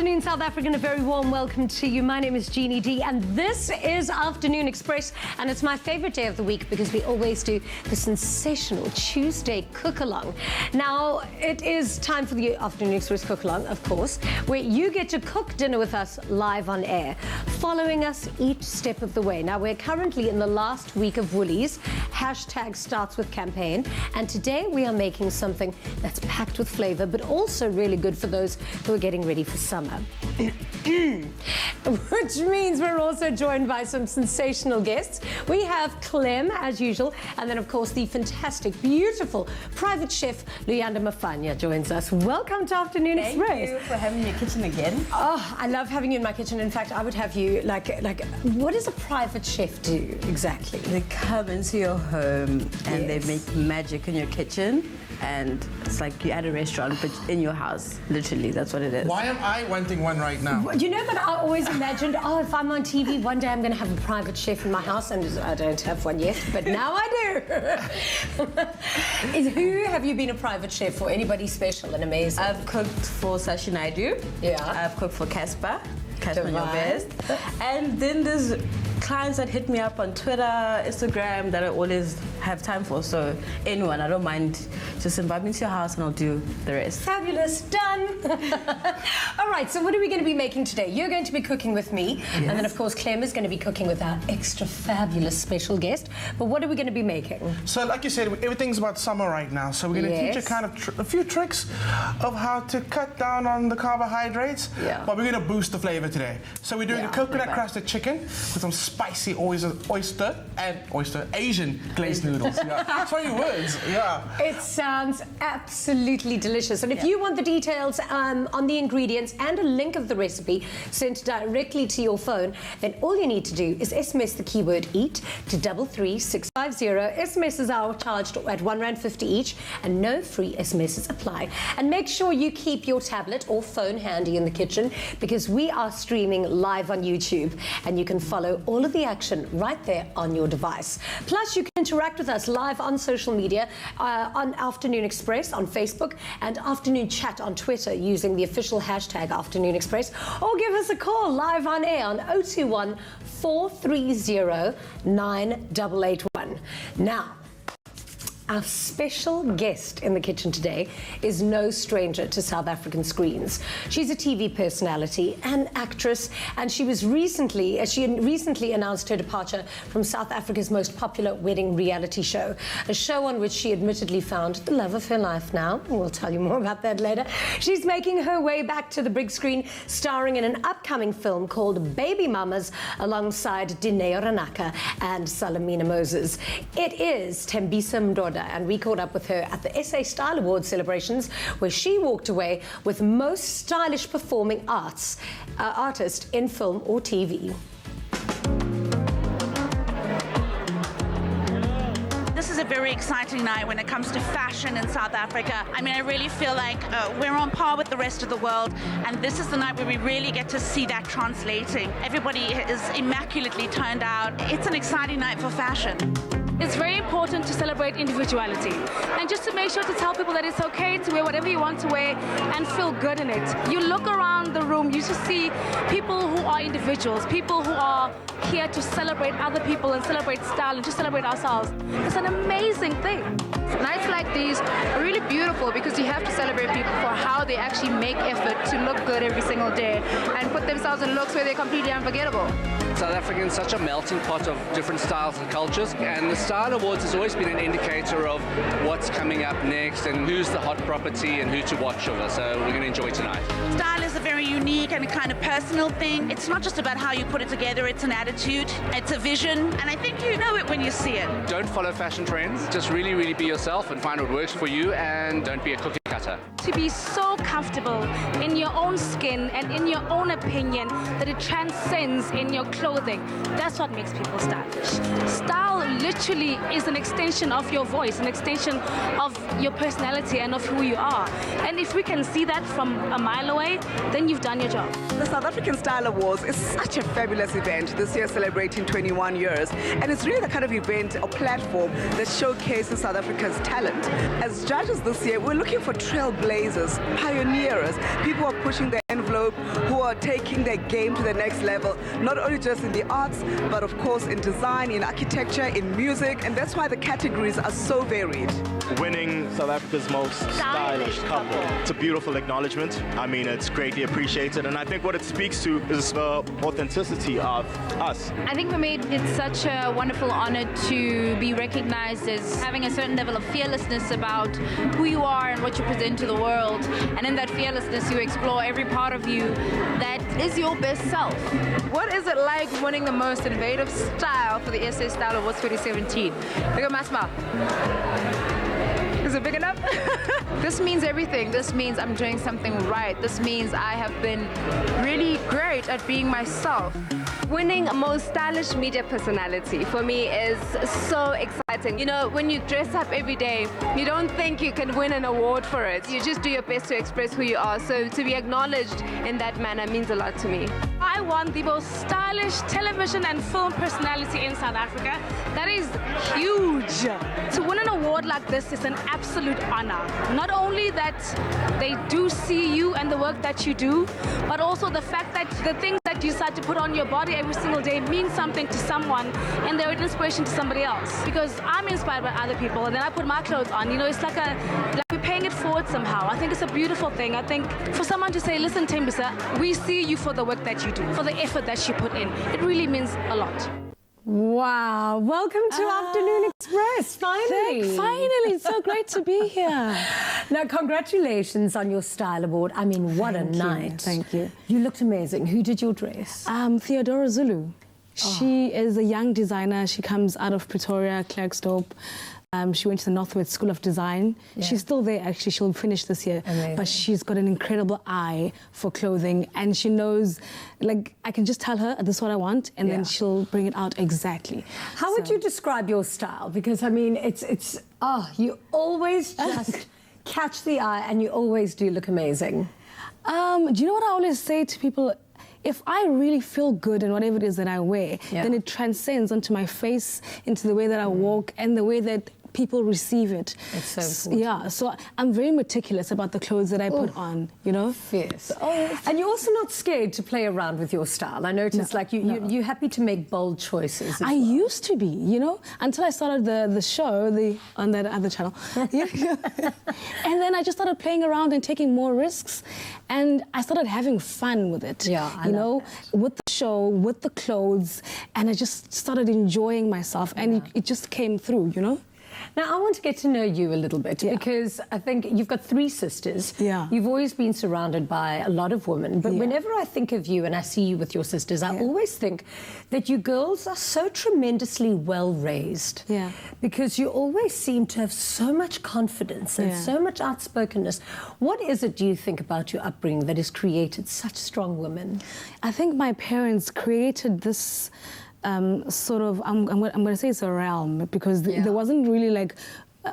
afternoon, South Africa, and a very warm welcome to you. My name is Jeannie D, and this is Afternoon Express, and it's my favorite day of the week because we always do the sensational Tuesday cook-along. Now, it is time for the Afternoon Express cook-along, of course, where you get to cook dinner with us live on air, following us each step of the way. Now, we're currently in the last week of Woolies, hashtag starts with campaign, and today we are making something that's packed with flavor, but also really good for those who are getting ready for summer. Which means we're also joined by some sensational guests. We have Clem, as usual, and then, of course, the fantastic, beautiful private chef, Luyanda Mafanya, joins us. Welcome to Afternoon Express. Thank you for having me in your kitchen again. Oh, I love having you in my kitchen. In fact, I would have you, like, what does a private chef do, exactly? They come into your home and Yes. they make magic in your kitchen. And it's like you're at a restaurant, but in your house. Literally, that's what it is. Why am I wanting one right now? You know, but I always imagined, oh, if I'm on TV, one day I'm going to have a private chef in my house, and I don't have one yet, but now I do. Who have you been a private chef for? Anybody special and amazing? I've cooked for Sashi Naidu. Yeah. I've cooked for Casper Divine. Nyovest. And then there's clients that hit me up on Twitter, Instagram that I always have time for. So anyone, I don't mind. Just invite me to your house and I'll do the rest. Fabulous, done. All right, so what are we going to be making today? You're going to be cooking with me, and then of course Clem is going to be cooking with our extra fabulous special guest. But what are we going to be making? So, like you said, everything's about summer right now. So we're going to teach you Yes. kind of a few tricks of how to cut down on the carbohydrates. Yeah. But we're going to boost the flavor today. So we're doing Yeah. a coconut crusted chicken with some spicy oyster Asian glazed noodles. Yeah. Sorry, words. Yeah. It sounds absolutely delicious. And if you want the details on the ingredients and a link of the recipe sent directly to your phone, then all you need to do is SMS the keyword EAT to 33650. SMSs are charged at R1.50 each, and no free SMSs apply. And make sure you keep your tablet or phone handy in the kitchen, because we are streaming live on YouTube, and you can follow all of the action right there on your device. Plus, you can interact with us live on social media, on Afternoon Express on Facebook, and Afternoon Chat on Twitter using the official hashtag Afternoon Express, or give us a call live on air on 021 430 9881. Now, our special guest in the kitchen today is no stranger to South African screens. She's a TV personality and actress, and she recently announced her departure from South Africa's most popular wedding reality show, a show on which she admittedly found the love of her life now. We'll tell you more about that later. She's making her way back to the big screen, starring in an upcoming film called Baby Mamas alongside Dineo Ranaka and Salamina Moses. It is Tembisa Mdoda, and we caught up with her at the SA Style Awards celebrations, where she walked away with most stylish performing artist in film or TV. This is a very exciting night when it comes to fashion in South Africa. I mean, I really feel like we're on par with the rest of the world, and this is the night where we really get to see that translating. Everybody is immaculately turned out. It's an exciting night for fashion. It's very important to celebrate individuality, and just to make sure to tell people that it's okay to wear whatever you want to wear and feel good in it. You look around the room, you just see people who are individuals, people who are here to celebrate other people and celebrate style and just celebrate ourselves. It's an amazing thing. Nights like these are really beautiful because you have to celebrate people for how they actually make effort to look good every single day and put themselves in looks where they're completely unforgettable. South Africa is such a melting pot of different styles and cultures, and the Style Awards has always been an indicator of what's coming up next and who's the hot property and who to watch over. So we're going to enjoy tonight. Style is a very unique and kind of personal thing. It's not just about how you put it together, it's an attitude, it's a vision, and I think you know it when you see it. Don't follow fashion trends. Just really, really be yourself and find what works for you, and don't be a cookie cutter. To be so comfortable in your own skin and in your own opinion that it transcends in your clothing, that's what makes people stylish. Style literally is an extension of your voice, an extension of your personality and of who you are. And if we can see that from a mile away, then you've done your job. The South African Style Awards is such a fabulous event, this year celebrating 21 years. And it's really the kind of event or platform that showcases South Africa's talent. As judges this year, we're looking for trailblazers, pioneers, people who are pushing the envelope, who are taking their game to the next level, not only just in the arts, but of course in design, in architecture, in music, and that's why the categories are so varied. Winning South Africa's most stylish couple. It's a beautiful acknowledgement. I mean, it's greatly appreciated, and I think what it speaks to is the authenticity of us. I think for me, it's such a wonderful honor to be recognized as having a certain level of fearlessness about who you are and what you present to the world. And in that fearlessness, you explore every part of you that is your best self. What is it like winning the most innovative style for the SA Style Awards 2017? Look at my smile. Is it big enough? This means everything. This means I'm doing something right. This means I have been really great at being myself. Winning most stylish media personality for me is so exciting. You know, when you dress up every day, you don't think you can win an award for it. You just do your best to express who you are. So to be acknowledged in that manner means a lot to me. I won the most stylish television and film personality in South Africa. That is huge. To win an award like this is an absolute honor. Not only that they do see you and the work that you do, but also the fact that the things that you decide to put on your body every single day means something to someone and they're an inspiration to somebody else. Because I'm inspired by other people and then I put my clothes on. You know, it's like we're paying it forward somehow. I think it's a beautiful thing. I think for someone to say, listen, Tembisa, we see you for the work that you do, for the effort that you put in. It really means a lot. Wow, welcome to Afternoon Express, finally. Finally, it's so great to be here. Now, congratulations on your Style Award. I mean, what a night. Thank you. You looked amazing. Who did your dress? Theodora Zulu. She is a young designer. She comes out of Pretoria, Klerksdorp. She went to the Northwest School of Design. Yeah. She's still there, actually. She'll finish this year. Amazing. But she's got an incredible eye for clothing. And she knows, like, I can just tell her, this is what I want, and then she'll bring it out exactly. How would you describe your style? Because, I mean, you always just catch the eye and you always do look amazing. Do you know what I always say to people? If I really feel good in whatever it is that I wear, then it transcends onto my face, into the way that I walk, and the way that people receive it. It's so important. Yeah, so I'm very meticulous about the clothes that I put on, you know? Fierce. And you're also not scared to play around with your style. I noticed you're happy to make bold choices. I used to be, you know, until I started the show on that other channel. And then I just started playing around and taking more risks. And I started having fun with it, with the show, with the clothes. And I just started enjoying myself. And it just came through, you know? Now, I want to get to know you a little bit because I think you've got 3 sisters. Yeah. You've always been surrounded by a lot of women. But whenever I think of you and I see you with your sisters, I always think that you girls are so tremendously well raised. Yeah. Because you always seem to have so much confidence and so much outspokenness. What is it, do you think, about your upbringing that has created such strong women? I think my parents created this sort of, I'm going to say it's a realm, because there wasn't really like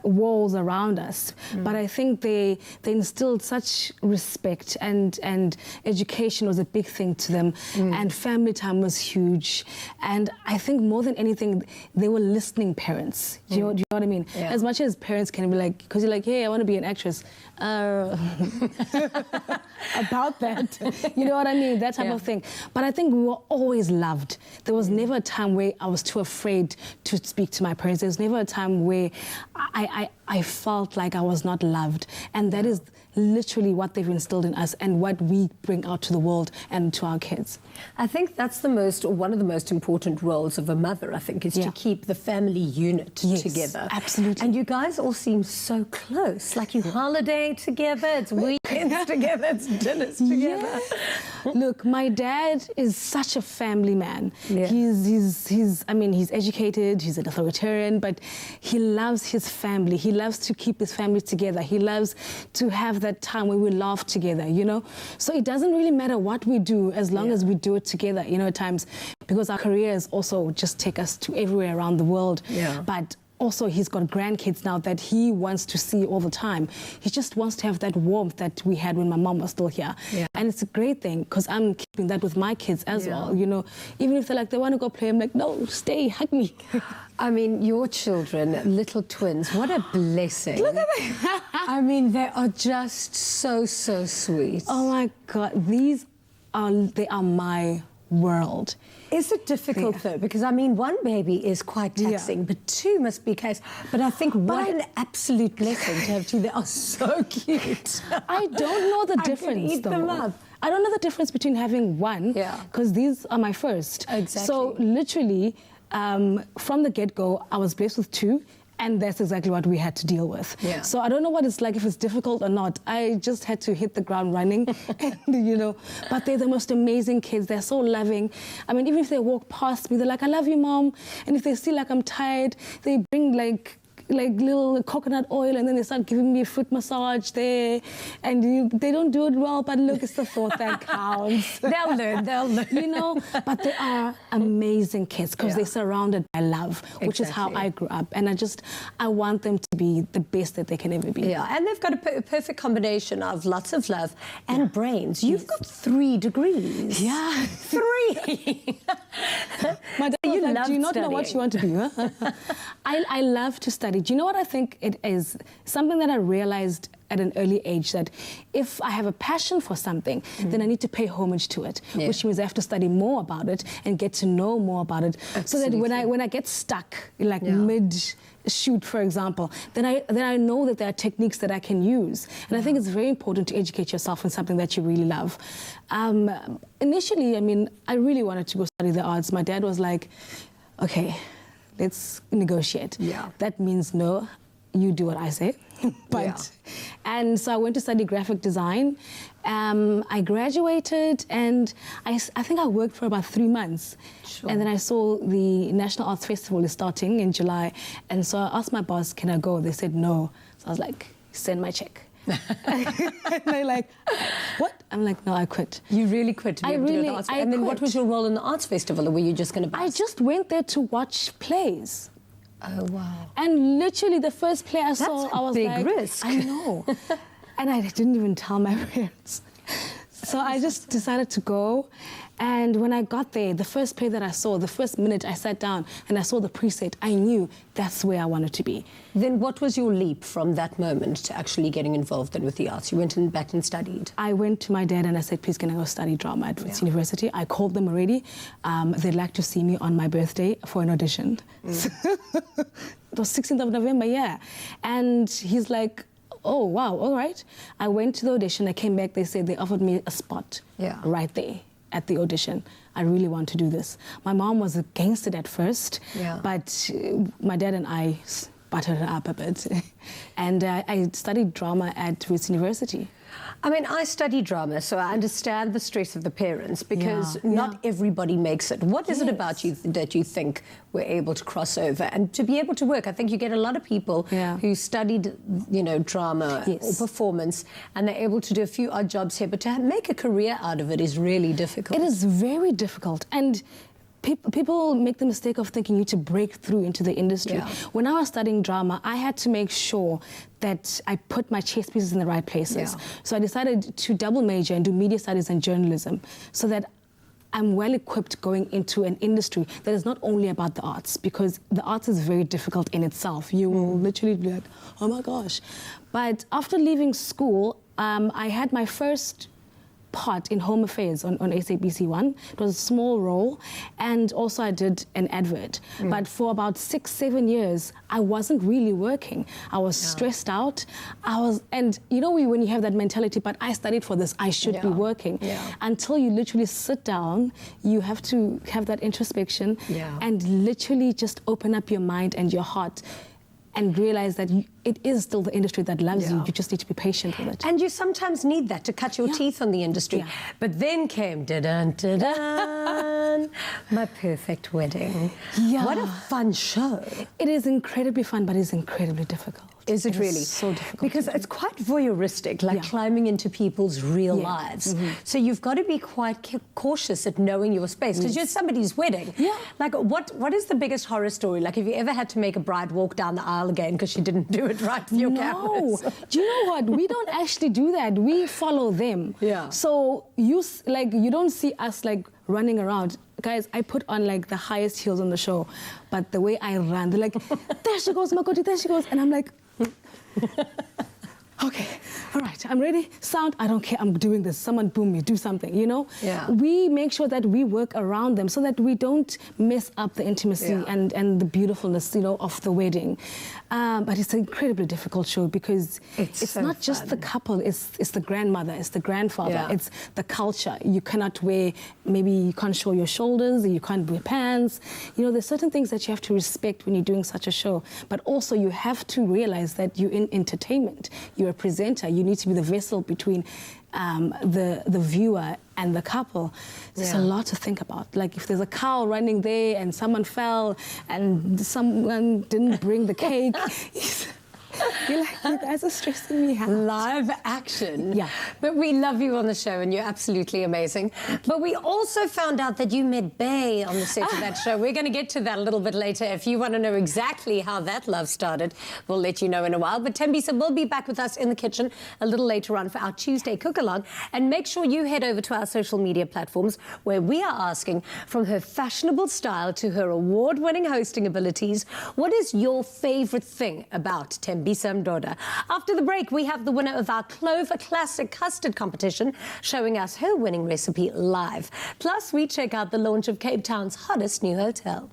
walls around us, but I think they instilled such respect, and education was a big thing to them, and family time was huge, and I think more than anything they were listening parents. Do you know what I mean? As much as parents can be like, because you're like, hey, I want to be an actress, about that, you know what I mean, that type of thing. But I think we were always loved. There was never a time where I was too afraid to speak to my parents. There was never a time where I felt like I was not loved, and that is literally what they've instilled in us and what we bring out to the world and to our kids. I think that's one of the most important roles of a mother, I think, is to keep the family unit together. Absolutely. And you guys all seem so close, like you holiday together, it's weekends together, it's dinners together. Look, my dad is such a family man. He's educated, he's an authoritarian, but he loves his family. He loves to keep his family together. He loves to have that time where we laugh together, you know? So it doesn't really matter what we do as long as we do it together, you know, at times, because our careers also just take us to everywhere around the world. But also, he's got grandkids now that he wants to see all the time. He just wants to have that warmth that we had when my mom was still here. And it's a great thing, because I'm keeping that with my kids as well, you know. Even if they're like, they want to go play, I'm like, no, stay, hug me. I mean, your children, little twins, what a blessing. Look at them. I mean, they are just so, so sweet. Oh, my God. These they are my world. Is it difficult though? Because I mean, one baby is quite taxing, but two must be case. But I think what an absolute blessing to have two. They are so cute. I don't know the difference. I could eat though. them up. I don't know the difference between having one, because these are my first. Exactly. So literally, from the get-go, I was blessed with two. And that's exactly what we had to deal with. Yeah. So I don't know what it's like, if it's difficult or not. I just had to hit the ground running, and, you know. But they're the most amazing kids. They're so loving. I mean, even if they walk past me, they're like, "I love you, Mom." And if they see like I'm tired, they bring like little coconut oil, and then they start giving me a foot massage there. And they don't do it well, but look, it's the thought that counts. They'll learn. You know, but they are amazing kids because they're surrounded by love, which is how I grew up. And I want them to be the best that they can ever be. Yeah, and they've got a perfect combination of lots of love and brains. You've got 3 degrees. Yeah. 3! My dad was like, do you not know studying. what you want to be? Huh? I love to study. Do you know what I think it is? Something that I realized at an early age, that if I have a passion for something, then I need to pay homage to it, which means I have to study more about it and get to know more about it. Absolutely. So that when I get stuck, like mid-shoot, for example, then I know that there are techniques that I can use. And I think it's very important to educate yourself in something that you really love. Initially, I mean, I really wanted to go study the arts. My dad was like, okay, let's negotiate. Yeah. That means no, you do what I say. And so I went to study graphic design. I graduated, and I think I worked for about 3 months. Sure. And then I saw the National Arts Festival is starting in July. And so I asked my boss, can I go? They said no. So I was like, send my check. And they're like, what? I'm like, no, I quit. You really quit to be able to do the arts. And then what quit. was your role in the arts festival, or were you just going to? I just went there to watch plays. Oh, wow. And literally the first play I saw, I was big like, risk. I know. And I didn't even tell my parents. So I just decided to go. And when I got there, the first play that I saw, the first minute I sat down and I saw the preset, I knew that's where I wanted to be. Then what was your leap from that moment to actually getting involved then with the arts? You went back and studied? I went to my dad and I said, please, can I go study drama at Wits University? I called them already. They'd like to see me on my birthday for an audition. It was 16th of November, And he's like, oh, wow, all right. I went to the audition. I came back. They said they offered me a spot right there at the audition. I really want to do this. My mom was against it at first, but my dad and I buttered it up a bit. And I studied drama at Wits University. I mean, I study drama, so I understand the stress of the parents, because not everybody makes it. What is it about you that you think we're able to cross over and to be able to work? I think you get a lot of people who studied, you know, drama or performance, and they're able to do a few odd jobs here, but to make a career out of it is really difficult. It is very difficult. And people make the mistake of thinking you need to break through into the industry. When I was studying drama, I had to make sure that I put my chess pieces in the right places. So I decided to double major and do media studies and journalism, so that I'm well equipped going into an industry that is not only about the arts, because the arts is very difficult in itself. You will literally be like, oh my gosh. But after leaving school, I had my first part in Home Affairs on SABC One. It was a small role, and also I did an advert. But for about 6-7 years, I wasn't really working. I was stressed out. And you know, when you have that mentality, but I studied for this, I should be working. Until you literally sit down, you have to have that introspection and literally just open up your mind and your heart and realize that it is still the industry that loves you. You just need to be patient with it. And you sometimes need that to cut your teeth on the industry. But then came, da-dun, da-dun, My Perfect Wedding. What a fun show. It is incredibly fun, but it's incredibly difficult. Is it really? So difficult. Because it's quite voyeuristic, like climbing into people's real lives. So you've got to be quite cautious at knowing your space, because you're somebody's wedding. Like, what is the biggest horror story? Like, have you ever had to make a bride walk down the aisle again because she didn't do it right for your cameras? Do you know what? We don't actually do that. We follow them. So you don't see us like running around. Guys, I put on like the highest heels on the show, but the way I run, they're like, there she goes, Makoti, there she goes. And I'm like, okay, all right, I'm ready. Sound, I don't care, I'm doing this. Someone boom me, do something, you know? Yeah. We make sure that we work around them so that we don't mess up the intimacy and the beautifulness, you know, of the wedding. But it's an incredibly difficult show because it's so not just the couple, it's the grandmother, it's the grandfather, it's the culture. You cannot wear, maybe you can't show your shoulders, you can't wear pants. You know, there's certain things that you have to respect when you're doing such a show. But also you have to realize that you're in entertainment. You're a presenter. You need to be the vessel between the viewer and the couple. There's a lot to think about. Like if there's a cow running there and someone fell and someone didn't bring the cake. You're like, you guys are stressing me out. Live action. Yeah. But we love you on the show and you're absolutely amazing. But we also found out that you met Bay on the set of that show. We're going to get to that a little bit later. If you want to know exactly how that love started, we'll let you know in a while. But Tembisa will be back with us in the kitchen a little later on for our Tuesday cook-along. And make sure you head over to our social media platforms where we are asking, from her fashionable style to her award-winning hosting abilities, what is your favourite thing about Tembisa Mdoda? After the break, we have the winner of our Clover Classic Custard competition showing us her winning recipe live. Plus, we check out the launch of Cape Town's hottest new hotel.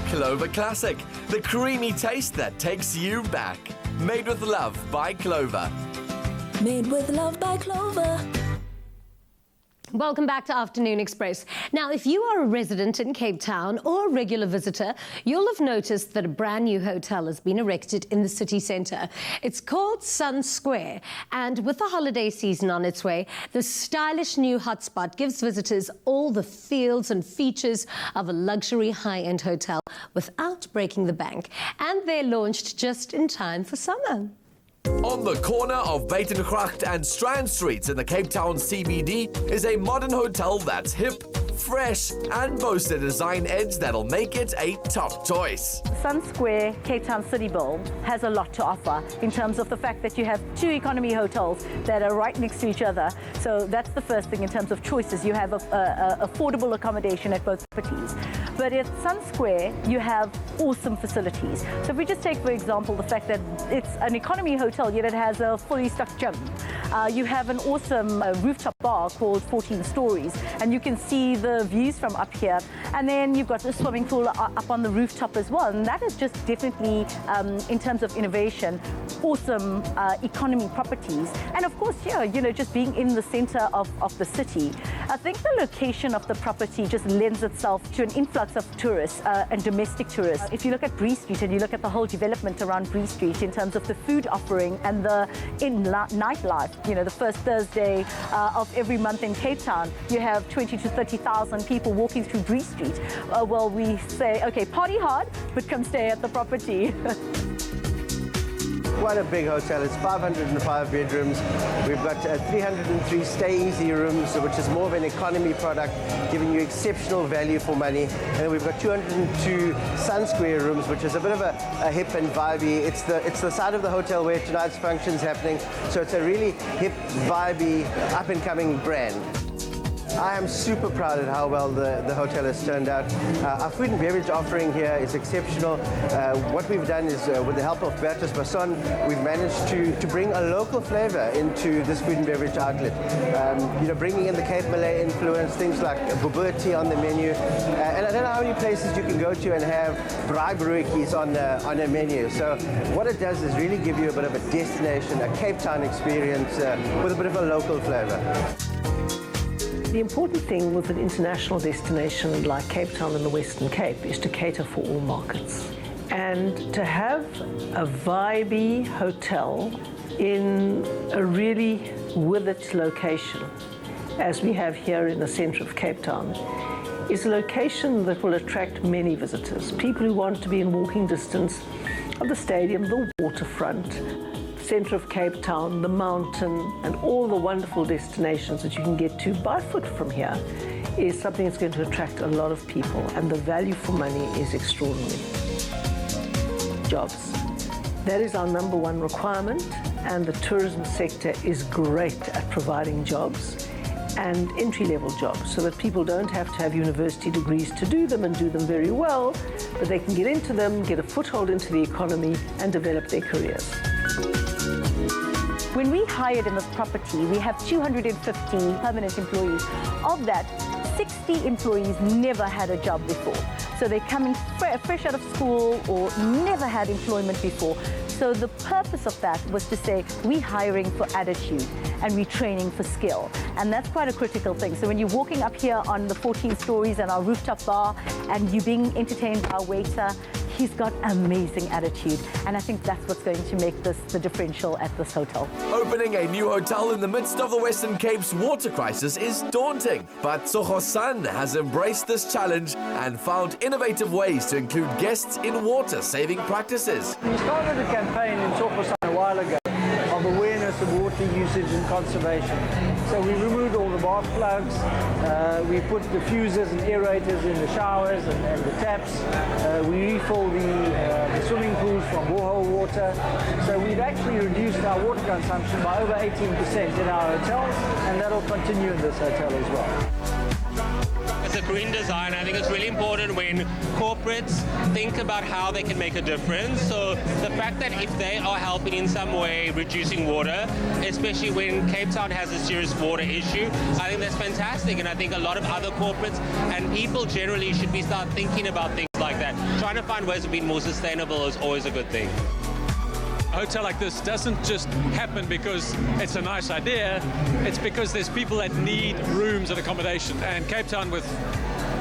Clover Classic, the creamy taste that takes you back. Made with love by Clover. Made with love by Clover. Welcome back to Afternoon Express. Now, if you are a resident in Cape Town or a regular visitor, you'll have noticed that a brand new hotel has been erected in the city centre. It's called Sun Square, and with the holiday season on its way, the stylish new hotspot gives visitors all the feels and features of a luxury high-end hotel without breaking the bank. And they're launched just in time for summer. On the corner of Buitengracht and Strand Streets in the Cape Town CBD is a modern hotel that's hip, fresh, and boasts a design edge that'll make it a top choice. Sun Square Cape Town City Bowl has a lot to offer in terms of the fact that you have 2 economy hotels that are right next to each other. So that's the first thing in terms of choices. You have affordable accommodation at both properties. But at Sun Square, you have awesome facilities. So if we just take, for example, the fact that it's an economy hotel, yet it has a fully stocked gym. You have an awesome rooftop bar called 14 Stories, and you can see the views from up here. And then you've got a swimming pool up on the rooftop as well. And that is just definitely, in terms of innovation, awesome economy properties. And of course, yeah, you know, just being in the center of the city. I think the location of the property just lends itself to an influx of tourists and domestic tourists. If you look at Bree Street and you look at the whole development around Bree Street in terms of the food offering and the nightlife, you know, the first Thursday of every month in Cape Town, you have 20 to 30,000 people walking through Bree Street. Well, we say, okay, party hard, but come stay at the property. Quite a big hotel. It's 505 bedrooms. We've got 303 stay easy rooms, which is more of an economy product, giving you exceptional value for money. And then we've got 202 Sun Square rooms, which is a bit of a hip and vibey. It's the side of the hotel where tonight's function's happening. So it's a really hip, vibey, up and coming brand. I am super proud at how well the hotel has turned out. Our food and beverage offering here is exceptional. What we've done is, with the help of Bertus Basson, we've managed to bring a local flavor into this food and beverage outlet. You know, bringing in the Cape Malay influence, things like bobotie on the menu. And I don't know how many places you can go to and have braai broodjies on a menu. So what it does is really give you a bit of a destination, a Cape Town experience with a bit of a local flavor. The important thing with an international destination like Cape Town and the Western Cape is to cater for all markets. And to have a vibey hotel in a really with its location, as we have here in the center of Cape Town, is a location that will attract many visitors. People who want to be in walking distance of the stadium, the waterfront, center of Cape Town, the mountain, and all the wonderful destinations that you can get to by foot from here is something that's going to attract a lot of people, and the value for money is extraordinary. Jobs. That is our number one requirement, and the tourism sector is great at providing jobs and entry-level jobs so that people don't have to have university degrees to do them and do them very well, but they can get into them, get a foothold into the economy, and develop their careers. When we hired in this property, we have 250 permanent employees. Of that, 60 employees never had a job before. So they're coming fresh out of school or never had employment before. So the purpose of that was to say, we're hiring for attitude and we're training for skill. And that's quite a critical thing. So when you're walking up here on the 14 Stories and our rooftop bar and you're being entertained by a waiter, he's got amazing attitude, and I think that's what's going to make this the differential at this hotel. Opening a new hotel in the midst of the Western Cape's water crisis is daunting, but Sohosan has embraced this challenge and found innovative ways to include guests in water-saving practices. We started a campaign in Sohosan a while ago of awareness of water usage and conservation. So we removed all the bath plugs, we put diffusers and aerators in the showers and the taps, we refill the swimming pools from borehole water. So we've actually reduced our water consumption by over 18% in our hotels, and that'll continue in this hotel as well. As a green design, I think it's really important when corporates think about how they can make a difference. So the fact that if they are helping in some way reducing water, especially when Cape Town has a serious water issue, I think that's fantastic. And I think a lot of other corporates and people generally should start thinking about things like that. Trying to find ways of being more sustainable is always a good thing. A hotel like this doesn't just happen because it's a nice idea, it's because there's people that need rooms and accommodation. And Cape Town with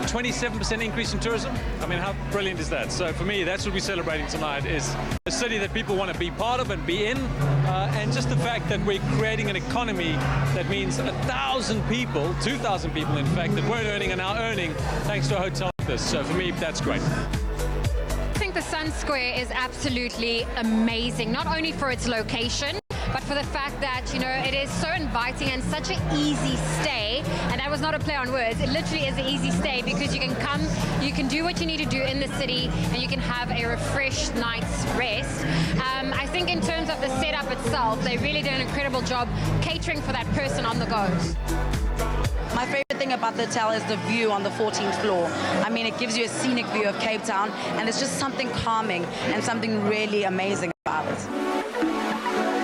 27% increase in tourism, I mean, how brilliant is that? So for me, that's what we're celebrating tonight, is a city that people want to be part of and be in, and just the fact that we're creating an economy that means 1,000 people, 2,000 people in fact, that weren't earning are now earning thanks to a hotel like this. So for me, that's great. I think the Sun Square is absolutely amazing, not only for its location, but for the fact that, you know, it is so inviting and such an easy stay. And I was not a play on words. It literally is an easy stay because you can come, you can do what you need to do in the city, and you can have a refreshed night's rest. I think in terms of the setup itself, they really did an incredible job catering for that person on the go. My favorite thing about the hotel is the view on the 14th floor. I mean, it gives you a scenic view of Cape Town, and it's just something calming and something really amazing about it.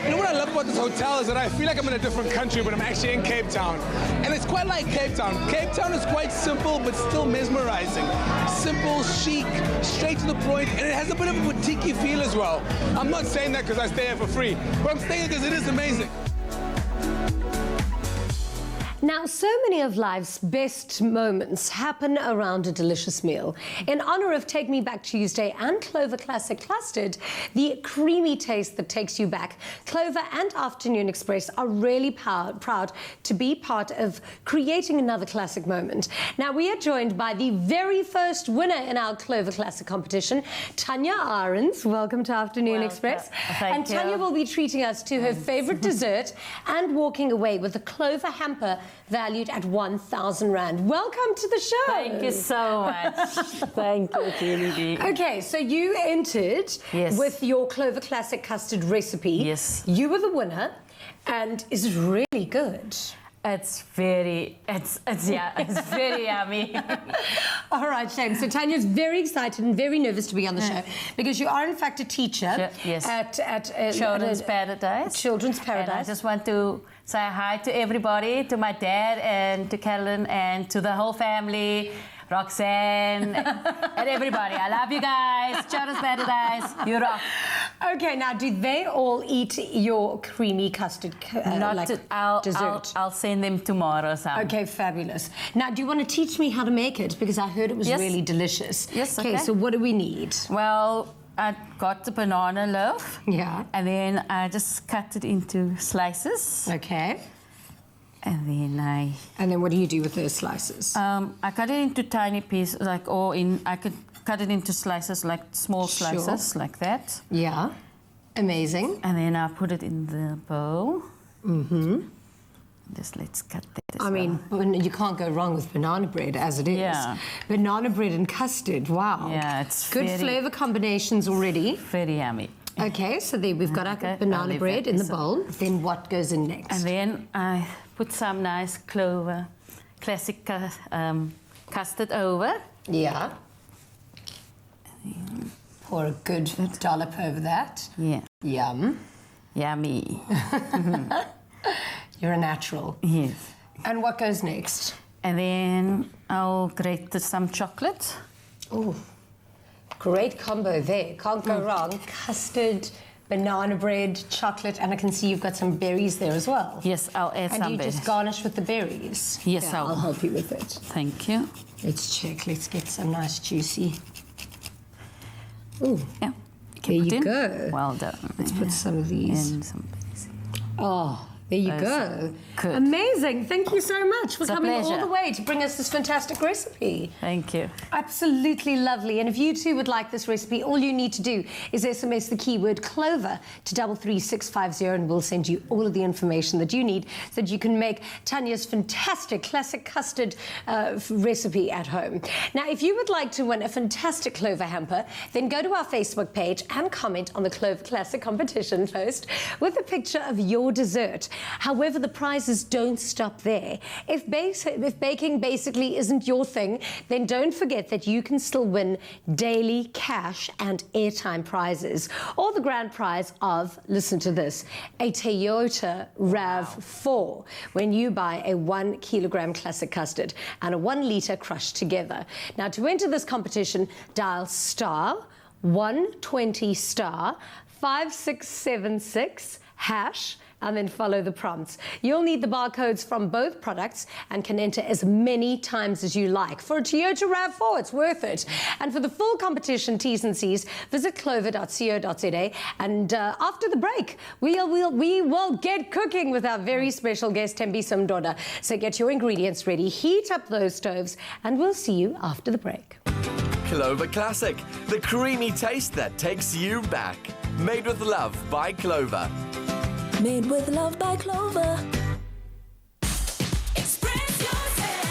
You know what I love about this hotel is that I feel like I'm in a different country, but I'm actually in Cape Town. And it's quite like Cape Town. Cape Town is quite simple, but still mesmerizing. Simple, chic, straight to the point, and it has a bit of a boutique feel as well. I'm not saying that because I stay here for free, but I'm saying it because it is amazing. Now, so many of life's best moments happen around a delicious meal. In honor of Take Me Back Tuesday and Clover Classic Custard, the creamy taste that takes you back, Clover and Afternoon Express are really proud to be part of creating another classic moment. Now, we are joined by the very first winner in our Clover Classic competition, Tanya Ahrens. Welcome to Afternoon Express. Thank you. Tanya will be treating us to her favorite dessert and walking away with a Clover hamper valued at 1,000 Rand. Welcome to the show. Thank you so much. Thank you, Julie. Okay, so you entered with your Clover Classic custard recipe. Yes. You were the winner, and is it really good? It's very yummy. All right, Shane. So Tanya's very excited and very nervous to be on the show because you are, in fact, a teacher at Children's Paradise. Children's Paradise. And I just want to say hi to everybody, to my dad and to Carolyn and to the whole family, Roxanne and everybody. I love you guys. Children's Paradise. You rock. Okay, now do they all eat your creamy custard dessert? I'll send them tomorrow. Okay, fabulous. Now, do you want to teach me how to make it? Because I heard it was really delicious. Yes, okay. So what do we need? Well, I got the banana loaf. Yeah. And then I just cut it into slices. Okay. And then what do you do with those slices? I cut it into tiny pieces, I could cut it into slices, like small slices, like that. Yeah. Amazing. And then I put it in the bowl. Mm-hmm. Just let's cut that. I mean, you can't go wrong with banana bread as it is. Yeah. Banana bread and custard. Wow. Yeah, it's good flavor combinations already. Very yummy. Okay, so there we've got our banana bread in the bowl. Then what goes in next? And then I put some nice Clover Classic custard over. Yeah. Pour a good dollop over that. Yeah. Yum. Yummy. You're a natural. Yes. And what goes next? And then I'll grate some chocolate. Oh, great combo there. Can't go wrong. Custard, banana bread, chocolate, and I can see you've got some berries there as well. Yes, I'll add some berries. And you just garnish with the berries? Yes, I'll help you with it. Thank you. Let's check. Let's get some nice juicy. Ooh. Yeah. There you go. Well done. Let's put some of these. And some berries. Oh, there you go. Good. Amazing. Thank you so much for It's a coming all pleasure. the way to bring us this fantastic recipe. Thank you. Absolutely lovely. And if you too would like this recipe, all you need to do is SMS the keyword Clover to 33650 and we'll send you all of the information that you need so that you can make Tanya's fantastic classic custard recipe at home. Now, if you would like to win a fantastic Clover hamper, then go to our Facebook page and comment on the Clover Classic competition post with a picture of your dessert. However, the prizes don't stop there. If baking basically isn't your thing, then don't forget that you can still win daily cash and airtime prizes. Or the grand prize of, listen to this, a Toyota RAV4 when you buy a 1 kilogram classic custard and a 1 litre crushed together. Now, to enter this competition, dial star 120 star 5676 hash and then follow the prompts. You'll need the barcodes from both products and can enter as many times as you like. For a Toyota RAV4, it's worth it. And for the full competition T's and C's, visit clover.co.za. And after the break, we will get cooking with our very special guest, Thembisa Mdoda. So get your ingredients ready, heat up those stoves, and we'll see you after the break. Clover Classic, the creamy taste that takes you back. Made with love by Clover. Made with love by Clover. Express yourself.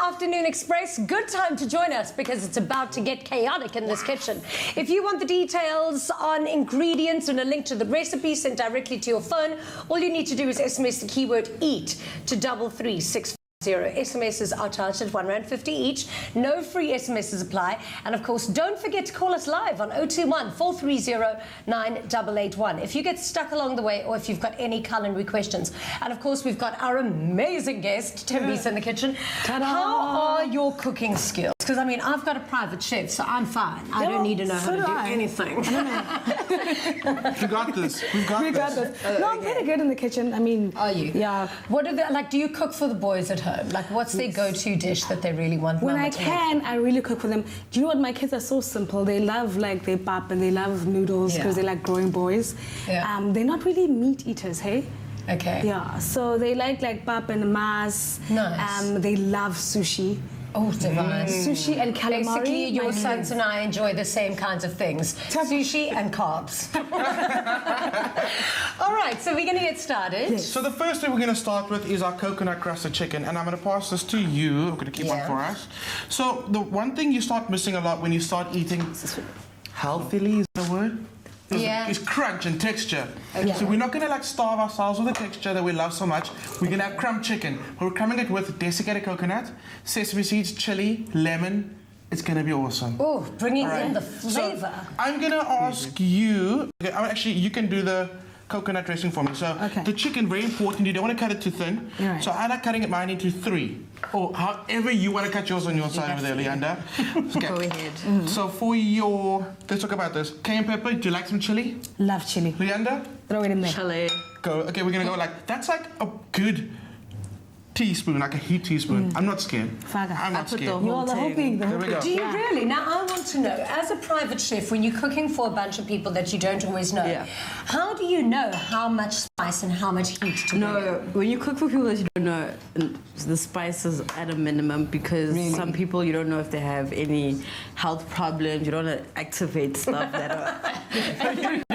Afternoon Express. Good time to join us because it's about to get chaotic in this kitchen. If you want the details on ingredients and a link to the recipe sent directly to your phone, all you need to do is SMS the keyword EAT to 33650. SMSs are charged at R1.50 each. No free SMSs apply. And of course, don't forget to call us live on 021 430 9881 if you get stuck along the way or if you've got any culinary questions. And of course, we've got our amazing guest, Timby's in the kitchen. Ta-da! How are your cooking skills? Because I mean, I've got a private chef, so I'm fine. I don't need to know how to do anything. We got this. We've got this. No, I'm pretty good in the kitchen. I mean, are you? Yeah. What are like? Do you cook for the boys at home? Like, what's their go-to dish that they really want? When Mama I to can, I really cook for them. Do you know what? My kids are so simple. They love like their pap and they love noodles because they're like growing boys. Yeah. They're not really meat eaters, hey? Okay. Yeah. So they like pap and mas. Nice. They love sushi. Oh, divine. Sushi and calamari. Basically, your sons and I enjoy the same kinds of things. Sushi and carbs. All right, so we're going to get started. Yes. So the first thing we're going to start with is our coconut crusted chicken, and I'm going to pass this to you. I'm going to keep one for us. So the one thing you start missing a lot when you start eating healthily, is the word? Is crunch and texture. Okay. So we're not going to like starve ourselves with the texture that we love so much. We're going to have crumb chicken. We're crumbing it with desiccated coconut, sesame seeds, chili, lemon. It's going to be awesome. Oh, bringing in the flavor. So I'm going to ask you, actually you can do the coconut dressing for me. So the chicken, very important, you don't want to cut it too thin. Right. So I like cutting it mine into 3. Or however you want to cut yours on your side over there, Leander. Okay. Go ahead. So for your, let's talk about this. Cayenne pepper, do you like some chili? Love chili. Leander? Throw it in there. Chili. Go. Okay, we're going to go like, that's like a good teaspoon, like a heat teaspoon. I'm not scared. I'm not scared. You're the whole thing. There we go. Do you really? Now, I want to know, as a private chef, when you're cooking for a bunch of people that you don't always know, how do you know how much spice and how much heat to bring in? When you cook for people that you don't know, the spice is at a minimum because some people you don't know if they have any health problems. You don't want to activate stuff that are... you don't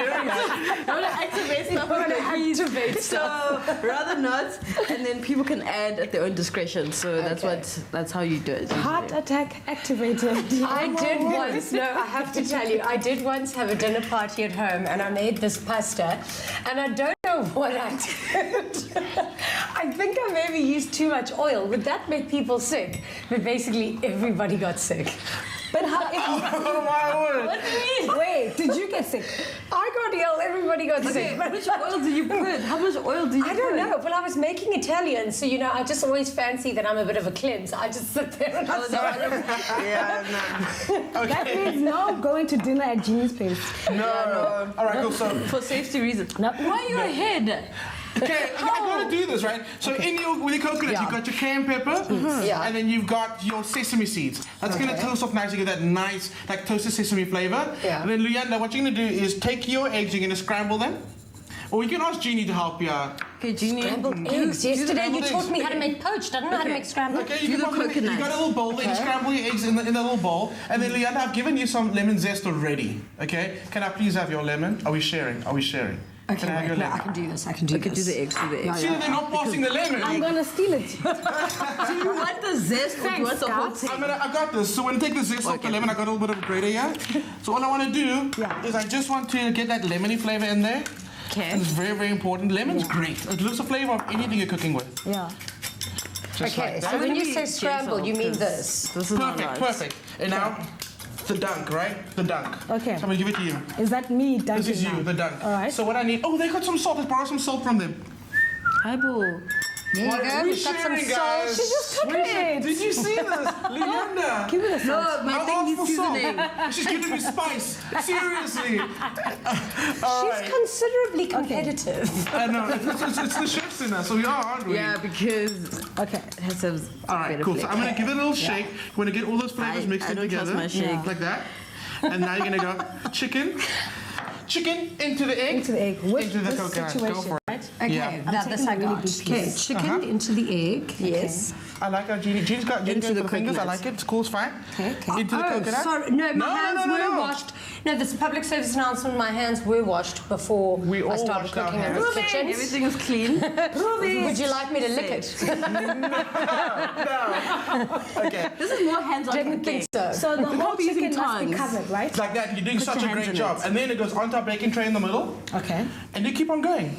want to activate stuff. So rather not, and then people can add at their own discretion. So that's how you do it. Heart attack activated. I did once, I have to tell you, I did once have a dinner party at home and I made this pasta and I don't know what I did. I think I maybe used too much oil. Would that make people sick? But basically everybody got sick. But how? Oh my word! What do you mean? Wait, did you get sick? I got ill. Everybody got sick. Which oil do you put? How much oil do you put? I don't know. Well, I was making Italian, so I just always fancy that I'm a bit of a cleanse. I just sit there and That means no going to dinner at Jeannie's place. No. All right, cool. So for safety reasons. No. Why are you ahead? Okay, I gotta do this, right? So with your coconut, you've got your cayenne pepper, and then you've got your sesame seeds. That's gonna toast off nicely, get that nice, like toasted sesame flavor. Yeah. And then Luyanda, what you're gonna do is take your eggs, you're gonna scramble them. Or you can ask Jeannie to help you out. Okay, Jeannie. Scrambled eggs. Yesterday you taught me how to make poached. I don't know how to make scrambled. Okay, you got a little bowl there. You scramble your eggs in the little bowl. And then, Luyanda, I've given you some lemon zest already. Okay? Can I please have your lemon? Are we sharing? Okay, can I have your lemon? I can do this. I can do this. Do the eggs. See, they're not passing the lemon. I'm gonna steal it. Do you want the zest or do you want the whole thing? I got this. So when I take the zest off the lemon, I got a little bit of a grater here. So all I want to do is I just want to get that lemony flavor in there. Okay. It's very, very important. Lemon's great. It looks the flavor of anything you're cooking with. Yeah. Just Okay, like so that. when you say scramble, you mean this. This is Perfect. And now, the dunk, right? The dunk. Okay. So I'm gonna give it to you. Is that me dunking? This is you, now? the dunk. All right. So what I need, they got some salt. Let's borrow some salt from them. Highball. There you go. We've got some salt. She just took it. Did you see this? Leander. Give me the salt. No, my thing is seasoning. She's giving me spice. Seriously. She's considerably competitive. I know. It's the chefs in us, so we are, aren't we? Yeah, because it has to have all right, cool. So I'm going to give it a little shake. We're going to get all those flavors mixed in together. My shake. Like that. And now you're going to go chicken into the egg. Into the egg. Into the coconut. Go for it. Okay, this I got. Okay, chicken into the egg. Yes. I like how Jeannie's got Into the fingers. I coconut. like it. It's cool, it's fine. Okay. Into the coconut. Sorry, no, my hands were washed. No, this is a public service announcement. My hands were washed before all I started washed our cooking in hands. the kitchen. Everything is clean. Would you like me to lick it? Okay. This is more hands-on Didn't think so. So the whole chicken must be covered, right? It's like that. You're doing Put such your a hands great in job. it. And then it goes onto our baking tray in the middle. Okay. And you keep on going.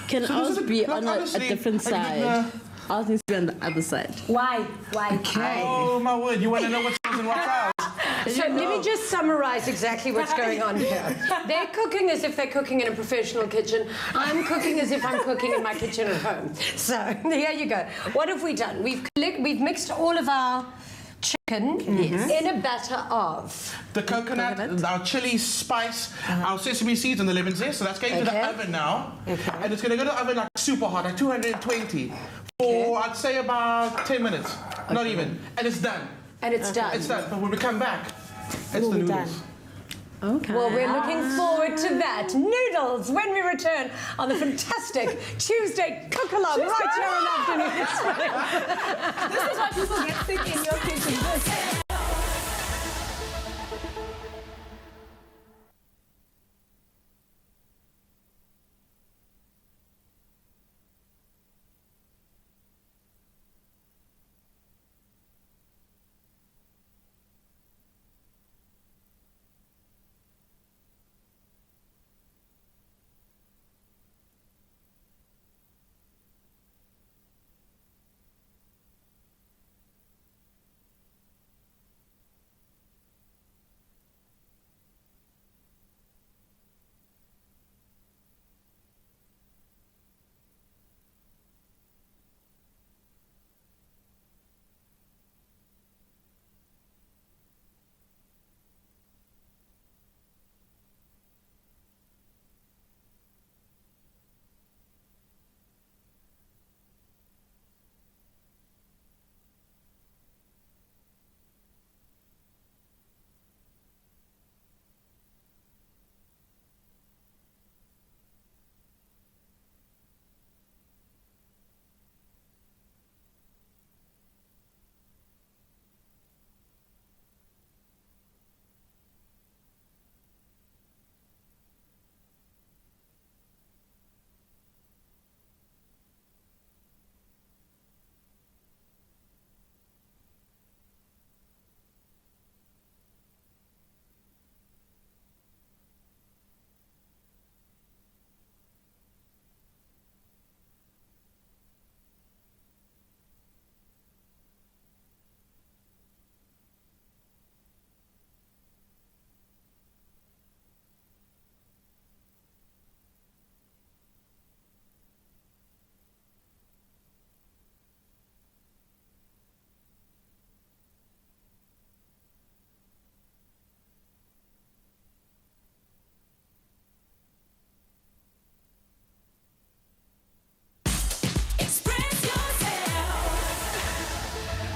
Can So this ours is be like, on a honestly, different like, side? Ours needs to be on the other side. Why? Why? Oh my word! You want to know what's yours and what's ours? So let me just summarize exactly what's going on here. They're cooking as if they're cooking in a professional kitchen. I'm cooking as if I'm cooking in my kitchen at home. So here you go. What have we done? We've mixed all of our chicken in a batter of The coconut, our chili spice, our sesame seeds, and the lemon zest. So that's going to the oven now. And it's going to go to the oven like super hot, like 220, for I'd say about 10 minutes. Not even. And it's done. And it's done. It's done. But when we come back, it's the noodles. Okay. Well, we're looking forward to that. Noodles when we return on the fantastic Tuesday cook-along right here in Afternoon. This is why people get sick in your kitchen.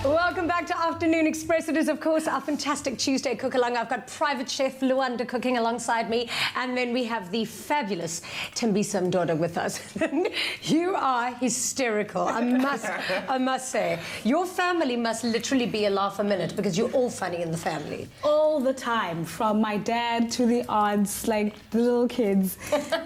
Welcome back to Afternoon Express. It is, of course, our fantastic Tuesday cook-along. I've got private chef Luanda cooking alongside me, and then we have the fabulous Tembisa Mdoda with us. You are hysterical, I must say. Your family must literally be a laugh a minute because you're all funny in the family. All the time, from my dad to the aunts, like the little kids.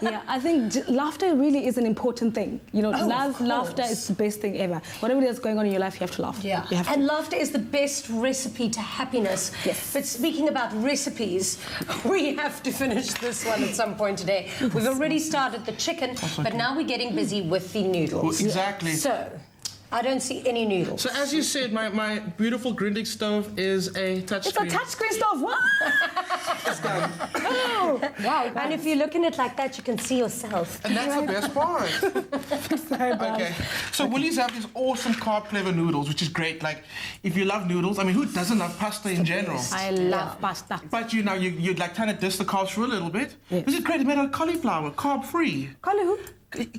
Yeah, I think laughter really is an important thing. You know, laughter is the best thing ever. Whatever is going on in your life, you have to laugh. Yeah. You have to. And laughter is the best recipe to happiness. Yes. But speaking about recipes, we have to finish this one at some point today. We've already started the chicken, but now we're getting busy with the noodles. Well, exactly. So, I don't see any noodles. So as you said, my beautiful Grindig stove is a touchscreen. It's a touchscreen stove. What? It's done. Oh, wow. And if you look in it like that, you can see yourself. And that's the best part. Okay. So Woolies have these awesome carb flavor noodles, which is great. Like, if you love noodles, I mean, who doesn't love pasta in general? I love pasta. But you know, you'd like trying to dish the carbs through a little bit. Yes. This is great. It's made out of cauliflower, carb-free.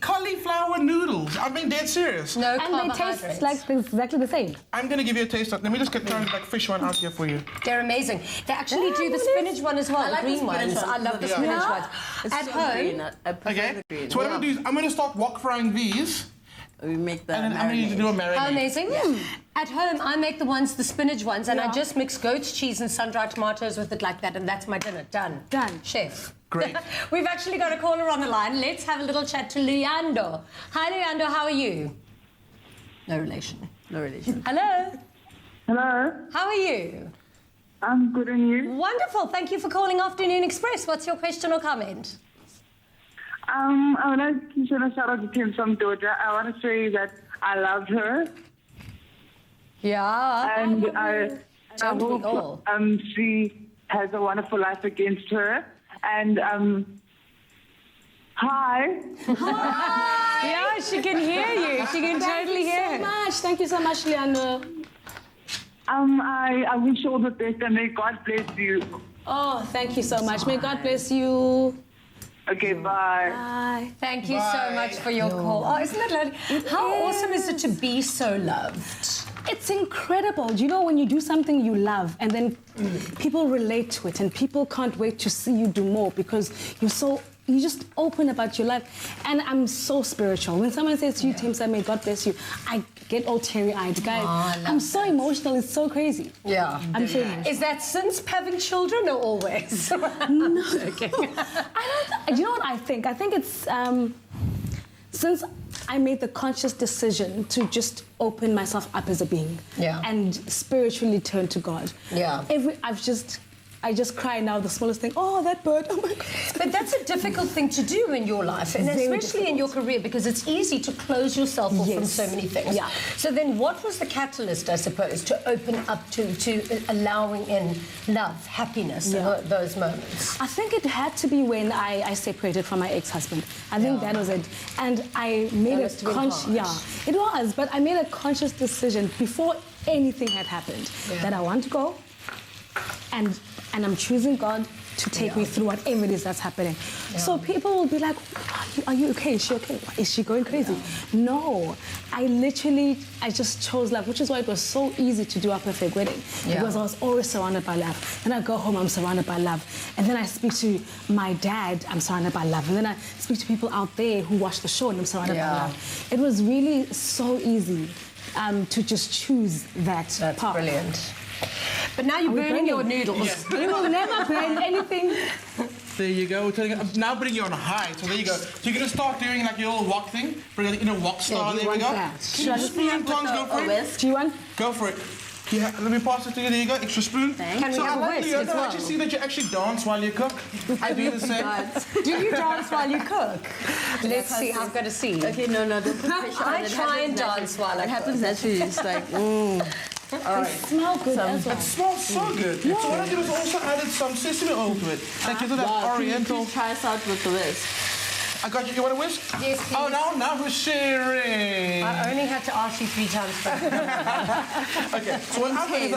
Cauliflower noodles. I'm being dead serious. No And they taste like exactly the same. I'm going to give you a taste of. Let me just get trying like fish one out here for you. They're amazing. They actually do the spinach one as well, the like the green spinach ones. one. I love the Yeah. spinach ones. It's At so home, green. I prefer Okay. the green. So what I'm going to do is I'm going to start wok frying these. We make the And then I'm going to do a marinade. How amazing. At home, I make the ones, the spinach ones, and I Yeah. just mix goat's cheese and sun-dried tomatoes with it like that, and that's my dinner. Done. Done. Chef. Great. We've actually got a caller on the line. Let's have a little chat to Luyando. Hi, Luyando. How are you? No relation. No relation. Hello. Hello. How are you? I'm good, and you? Wonderful. Thank you for calling Afternoon Express. What's your question or comment? I would like to send a shout out to Tim from Georgia. I want to say that I loved her. Yeah. And I Don't we all? hope she has a wonderful life against her. And hi. Yeah, she can hear you. She can totally hear. Thank you so much. Thank you so much, Leandro. I wish you all the best, and may God bless you. Oh, thank you so much. May God bless you. Okay, bye. Bye. Thank you so much for your call. Oh, isn't that lovely? How awesome is it to be so loved? It's incredible. You know, when you do something you love and then people relate to it and people can't wait to see you do more because you just open about your life. And I'm so spiritual. When someone says to you, Timsa, may God bless you, I get all teary-eyed. Guys, I'm so emotional. It's so crazy. Yeah. I'm so emotional. Is that since having children or always? No. Okay. You know what I think? I think it's since I made the conscious decision to just open myself up as a being and spiritually turn to God. Yeah. I just cry now, the smallest thing. Oh, that bird, oh my God. But that's a difficult thing to do in your life, and Very especially in your career, because it's easy to close yourself off from so many things. Yeah. So then what was the catalyst, I suppose, to open up to allowing in love, happiness, in those moments? I think it had to be when I separated from my ex-husband. I think that was it. And I made That a must have been hard. it was, but I made a conscious decision before anything had happened that I want to go and I'm choosing God to take me through whatever it is that's happening. So people will be like, are you okay? Is she okay? Is she going crazy? No, I just chose love, which is why it was so easy to do our perfect wedding. Because I was always surrounded by love. Then I go home, I'm surrounded by love. And then I speak to my dad, I'm surrounded by love. And then I speak to people out there who watch the show and I'm surrounded by love. It was really so easy to just choose that part. Brilliant. But now you're burning your noodles. We will never burn anything. There you go. I'm now putting you on a high. So there you go. So you're going to start doing like your little walk thing. Bring it in a walk style. There we go. Should I just spoon, tongs, go for it. Do you want? Go for it. Yeah, let me pass it to you. There you go. Extra spoon. Can so we I have a like whisk you. as well? I actually see that you actually dance while you cook. I do the same. Do you dance while you cook? Let's see. I've got to see. Okay, no, don't put pressure on I it. try and dance while I cook. It happens naturally. It's like, All right. Smell good as well. It smells so good. So what I did was also added some sesame oil to it. That gives it that oriental. Try us out with the whisk. I got you. You want a whisk? Yes, please. Oh, now we're sharing. I only had to ask you 3 times. Okay, so what happened is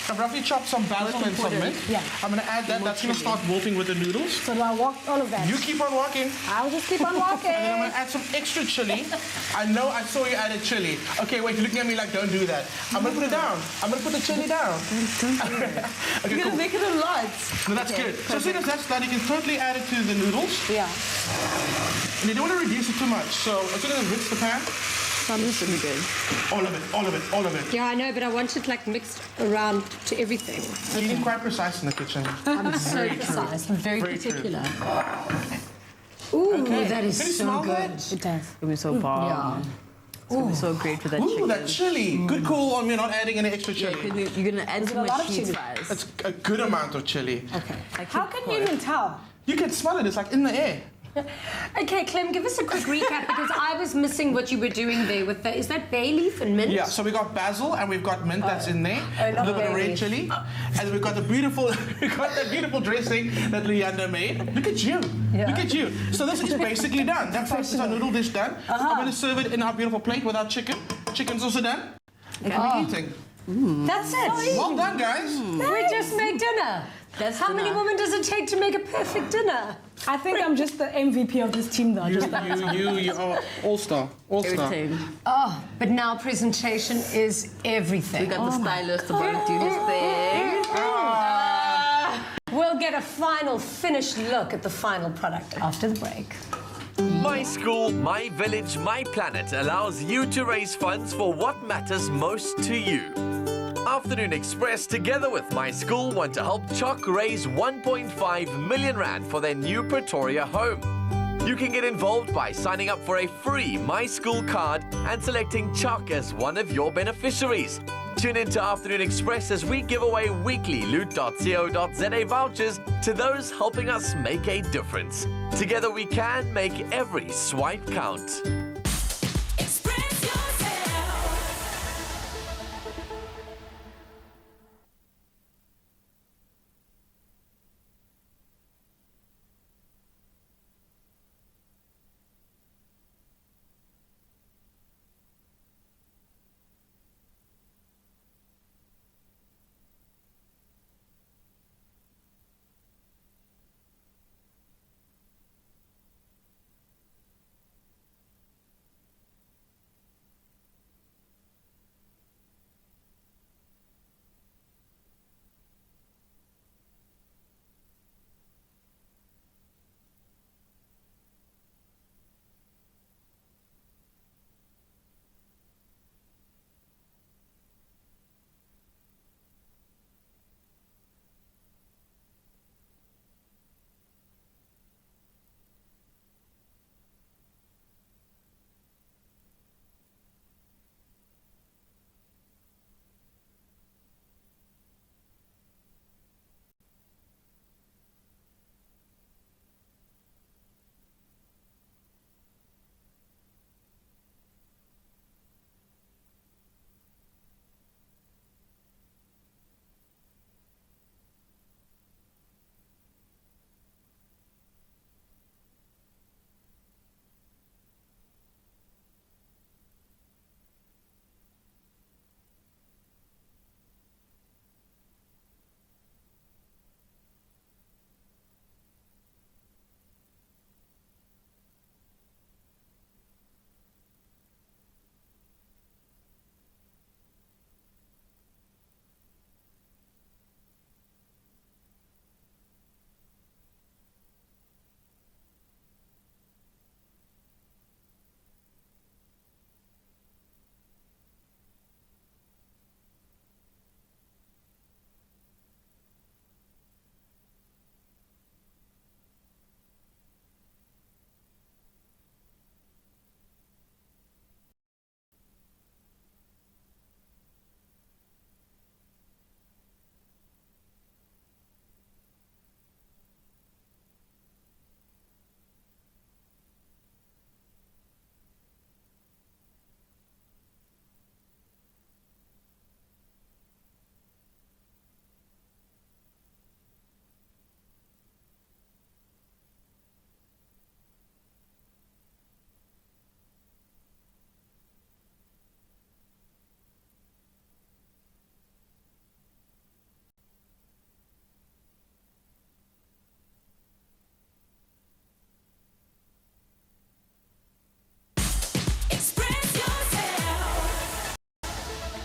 I've roughly chopped some basil and some mint. Yeah. I'm going to add that. That's going to start wilting with the noodles. So do I walk all of that? You keep on walking. I'll just keep on walking. And then I'm going to add some extra chili. I know I saw you added chili. Okay, wait, you're looking at me like, don't do that. I'm going to put it down. I'm going to put the chili down. Okay, You're cool. gonna make it a lot. No, that's good. So as soon as that's done, you can totally add it to the noodles. Yeah. And you don't want to reduce it too much. So as soon as it hits the pan, Some is really good. all of it, all of it, all of it. Yeah, I know, but I want it like mixed around to everything. You're quite precise in the kitchen. I'm so Very true. precise. I'm very Very true. particular. Ooh, Okay. that is Can you so smell good. that? It does. It's gonna be so bomb. Yeah. It's gonna be so great with that Ooh, chicken. that chili. Good call on me not adding any extra chili. You're gonna add Is it too a lot much of cheese chili? fries. That's a good amount of chili. Okay. How can you even tell? You can smell it. It's like in the air. Okay, Clem, give us a quick recap because I was missing what you were doing there with the, is that bay leaf and mint? Yeah, so we got basil and we've got mint that's in there. Oh, A little bit of lovely. red chili. And then we've got the beautiful that beautiful dressing that Leander made. Look at you. Look at you. So this is basically done. That's our noodle dish done. I'm gonna serve it in our beautiful plate with our chicken. Chicken's also done. And we're eating. That's it. Well done, guys. We just made dinner. How many women does it take to make a perfect dinner? I think I'm just the MVP of this team, though. You are all-star. All-star. Everything. Oh, but now presentation is everything. We got the stylist about to do his thing. We'll get a final finished look at the final product after the break. My School, My Village, My Planet allows you to raise funds for what matters most to you. Afternoon Express, together with My School, want to help CHOC raise 1.5 million rand for their new Pretoria home. You can get involved by signing up for a free My School card and selecting CHOC as one of your beneficiaries. Tune into Afternoon Express as we give away weekly loot.co.za vouchers to those helping us make a difference. Together we can make every swipe count.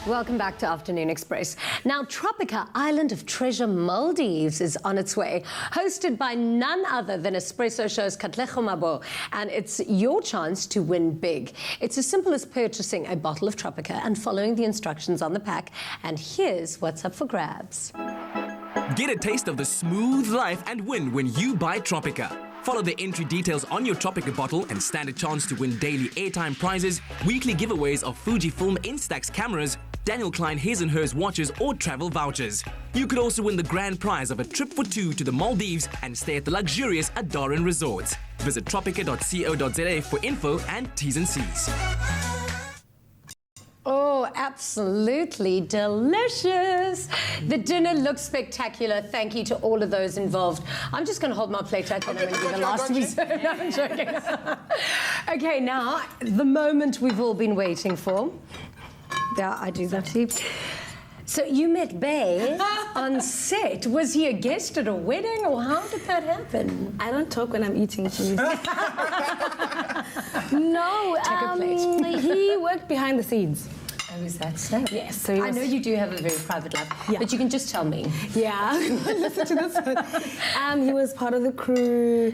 Welcome back to Afternoon Express. Now, Tropica, Island of Treasure Maldives, is on its way, hosted by none other than Espresso Show's Katlego Mabo, and it's your chance to win big. It's as simple as purchasing a bottle of Tropica and following the instructions on the pack, and here's what's up for grabs. Get a taste of the smooth life and win when you buy Tropica. Follow the entry details on your Tropica bottle and stand a chance to win daily airtime prizes, weekly giveaways of Fujifilm Instax cameras, Daniel Klein His and Hers watches or travel vouchers. You could also win the grand prize of a trip for two to the Maldives and stay at the luxurious Adarin Resorts. Visit tropica.co.za for info and T's and C's. Oh, absolutely delicious. The dinner looks spectacular. Thank you to all of those involved. I'm just going to hold my plate up and I'm going to be the last to be served. No, I'm joking. Okay, now, the moment we've all been waiting for. Yeah, I do that too. So you met Bay on set. Was he a guest at a wedding or how did that happen? I don't talk when I'm eating, please. No, Take a plate. He worked behind the scenes. Oh, is that so? Yes. So I know you do have a very private life, but you can just tell me. Yeah, listen to this one. He was part of the crew.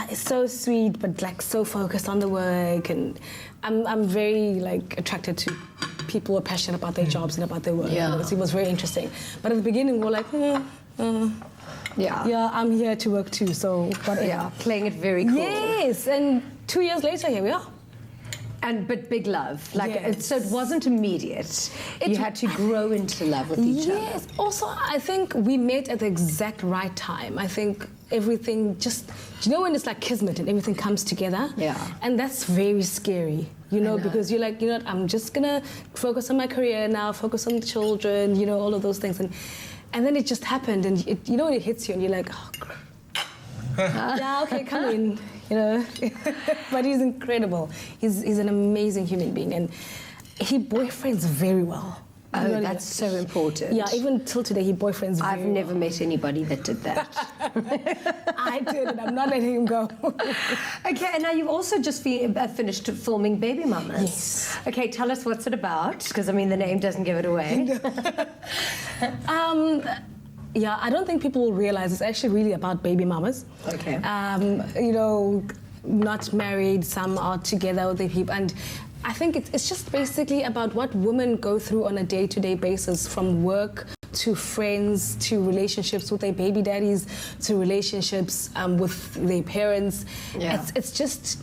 Yeah, it's so sweet, but like so focused on the work, and I'm very like attracted to people who are passionate about their jobs and about their work. Yeah. It was very interesting. But at the beginning, we were like, yeah, I'm here to work too, so whatever. Yeah, playing it very cool. Yes, and 2 years later, here we are. But big love, like Yes. so it wasn't immediate. You had to grow into love with each other. Yes. Also, I think we met at the exact right time. I think everything just, you know, when it's like kismet and everything comes together. Yeah. And that's very scary, you know, because you're like, you know what, I'm just gonna focus on my career now, focus on the children, you know, all of those things, and then it just happened, and it, you know, it hits you, and you're like, oh, crap. Yeah, okay, come in, you know. But he's incredible. He's an amazing human being, and he boyfriends very well. Oh, that's so important. Yeah, even till today, he boyfriends very I've never met anybody that did that. I did, and I'm not letting him go. Okay, and now you've also just finished filming Baby Mamas. Yes. Okay, tell us what's it about, because I mean the name doesn't give it away. Yeah, I don't think people will realize it's actually really about baby mamas. Okay. You know, not married, some are together with their people, and I think it's just basically about what women go through on a day-to-day basis, from work to friends to relationships with their baby daddies to relationships with their parents. Yeah. It's just,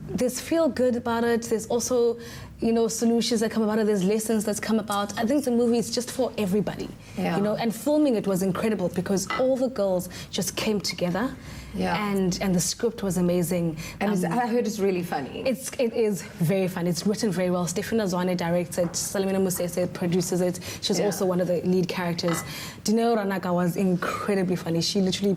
there's feel good about it. There's also, you know, solutions that come about it. There's lessons that's come about. I think the movie is just for everybody. Yeah. You know, and filming it was incredible because all the girls just came together. Yeah. And the script was amazing. And I heard it's really funny. It is very fun. It's written very well. Stefana Zwane directs it. Salimina Musese produces it. She's also one of the lead characters. Dineo Ranaka was incredibly funny. She literally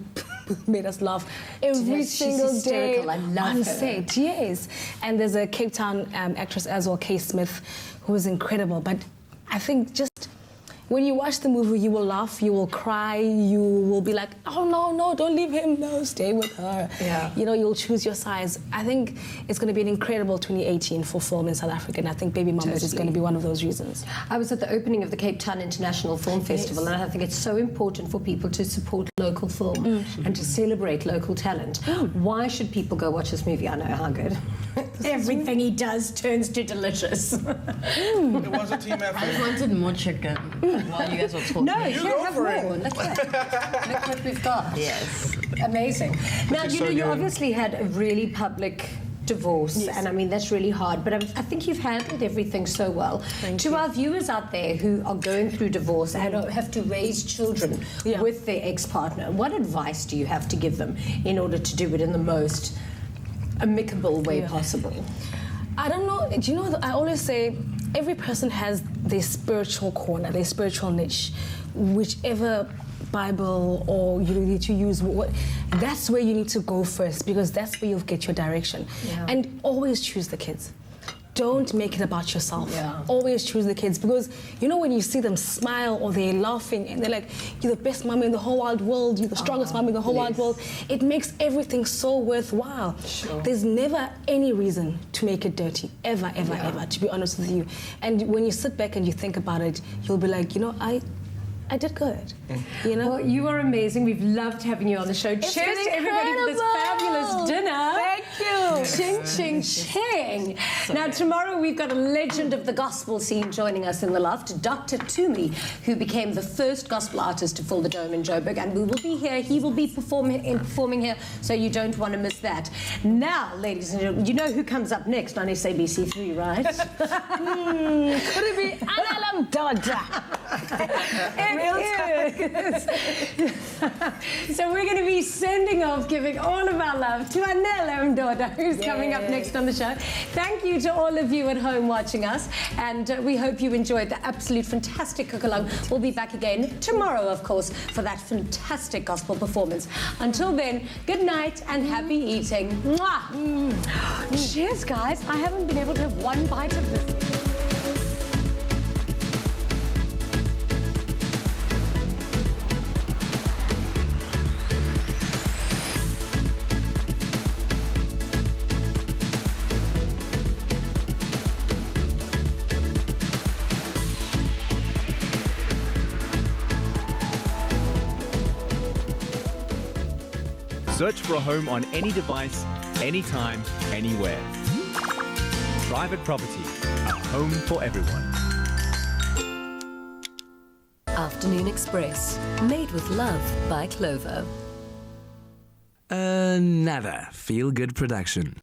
made us laugh every Yes, she's single day hysterical. I love on her. set. Yes. And there's a Cape Town actress as well, Kay Smith, who is incredible. But I think just when you watch the movie, you will laugh, you will cry, you will be like, oh no, don't leave him, no, stay with her. Yeah. You know, you'll choose your sides. I think it's going to be an incredible 2018 for film in South Africa, and I think Baby Mamas is going to be one of those reasons. I was at the opening of the Cape Town International Film Festival, and I think it's so important for people to support local film and to celebrate local talent. Why should people go watch this movie? I know how good. Everything he does turns to delicious. It was a team effort. I wanted more chicken while you guys were talking. No, You here, go have for more. it. Look what we've got. Yes. Amazing. Now, is you know, so you good. obviously had a really public divorce, and I mean, that's really hard, but I think you've handled everything so well. To our viewers out there who are going through divorce and have to raise children with their ex-partner, what advice do you have to give them in order to do it in the most amicable way possible? I don't know. Do you know, I always say every person has their spiritual corner, their spiritual niche, whichever Bible or you need to use, that's where you need to go first, because that's where you'll get your direction. Yeah. And always choose the kids. Don't make it about yourself. Yeah. Always choose the kids, because you know when you see them smile or they're laughing and they're like, you're the best mom in the whole wide world, you're the strongest mom in the whole wide world, it makes everything so worthwhile. Sure. There's never any reason to make it dirty, ever, ever, to be honest with you. And when you sit back and you think about it, you'll be like, you know, I did good. You know? Well, you are amazing. We've loved having you on the show. It's Cheers been to everybody for this incredible. fabulous dinner. Thank you. Ching, ching, ching. Now, tomorrow we've got a legend of the gospel scene joining us in the loft, Dr. Tumi, who became the first gospel artist to fill the Dome in Joburg, and we will be here. He will be performing here, so you don't want to miss that. Now, ladies and gentlemen, you know who comes up next on SABC3, right? Could it be Analam Dada? So we're going to be sending off, giving all of our love to Anela Mdoda, who's coming up next on the show. Thank you to all of you at home watching us, and we hope you enjoyed the absolute fantastic cook-along. We'll be back again tomorrow, of course, for that fantastic gospel performance. Until then, good night and happy eating. Mwah! Cheers, guys. I haven't been able to have one bite of this. Search for a home on any device, anytime, anywhere. Private property, a home for everyone. Afternoon Express, made with love by Clover. Another feel-good production.